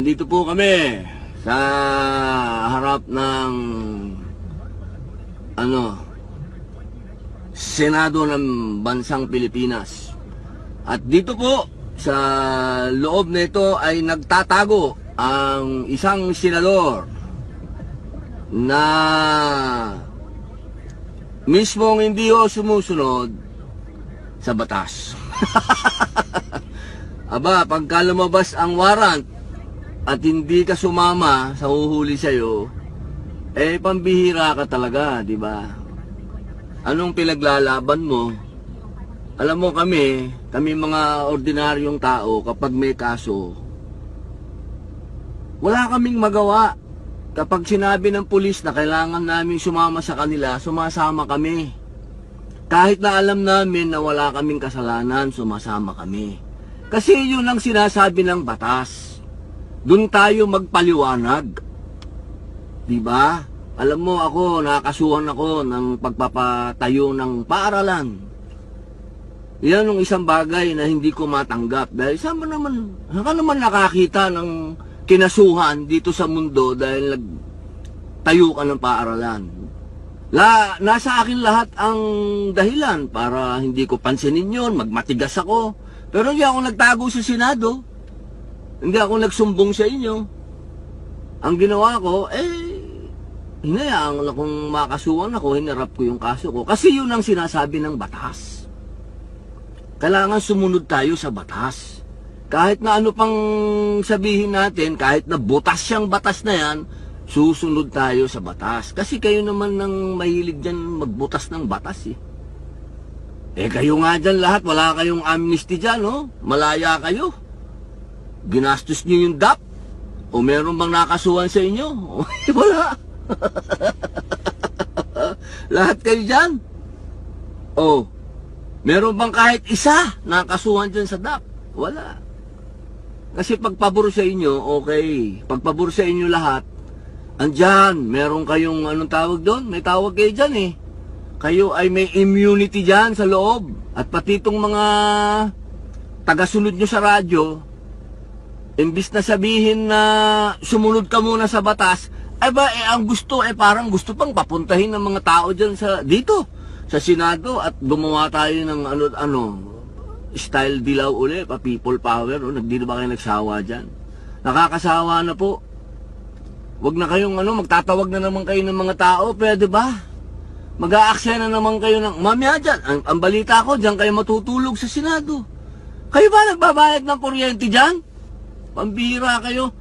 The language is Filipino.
Nandito po kami sa harap ng Senado ng Bansang Pilipinas. At dito po sa loob nito ay nagtatago ang isang senador na mismong hindi sumusunod sa batas. Aba, pagka lumabas ang warrant at hindi ka sumama sa huhuli sa'yo, pambihira ka talaga, di ba? Anong pinaglalaban mo? Alam mo kami mga ordinaryong tao, kapag may kaso, wala kaming magawa. Kapag sinabi ng pulis na kailangan namin sumama sa kanila, sumasama kami. Kahit na alam namin na wala kaming kasalanan, sumasama kami. Kasi yun ang sinasabi ng batas. Doon tayo magpaliwanag. Diba? Alam mo ako, nakakasuhan ako ng pagpapatayo ng paaralan. Yan ang isang bagay na hindi ko matanggap. Dahil saan ka naman nakakita ng kinasuhan dito sa mundo dahil nagtayo ka ng paaralan? Nasa akin lahat ang dahilan para hindi ko pansinin yun, magmatigas ako. Pero hindi ako nagtago sa Senado. Hindi ako nagsumbong sa inyo. Ang ginawa ko, hinayaan akong makasuhan ako, hinarap ko yung kaso ko. Kasi yun ang sinasabi ng batas. Kailangan sumunod tayo sa batas. Kahit na ano pang sabihin natin, kahit na butas siyang batas na yan, susunod tayo sa batas. Kasi kayo naman nang mahilig dyan magbutas ng batas kayo nga dyan lahat, wala kayong amnesty dyan, no? Malaya kayo. Ginastos nyo yung DAP? O meron bang nakasuhan sa inyo? Wala. Lahat kayo dyan. Meron bang kahit isa nakasuhan dyan sa DAP? Wala. Kasi pagpabor sa inyo, okay. Pagpabor sa inyo lahat, andyan, meron kayong anong tawag doon? May tawag kayo dyan Kayo ay may immunity dyan sa loob. At pati itong mga tagasunod nyo sa radyo, imbis na sabihin na sumunod ka muna sa batas, ang gusto, parang gusto pang papuntahin ng mga tao dyan dito, sa Senado, at gumawa tayo ng style dilaw uli, people power, Hindi na ba kayo nagsawa dyan? Nakakasawa na po. Wag na kayong magtatawag na naman kayo ng mga tao, pwede ba? Mag-aaksaya na naman kayo ng mamaya dyan. Ang balita ko, dyan kayo matutulog sa Senado. Kayo ba nagbabayad ng kuryente dyan? Pambihira kayo.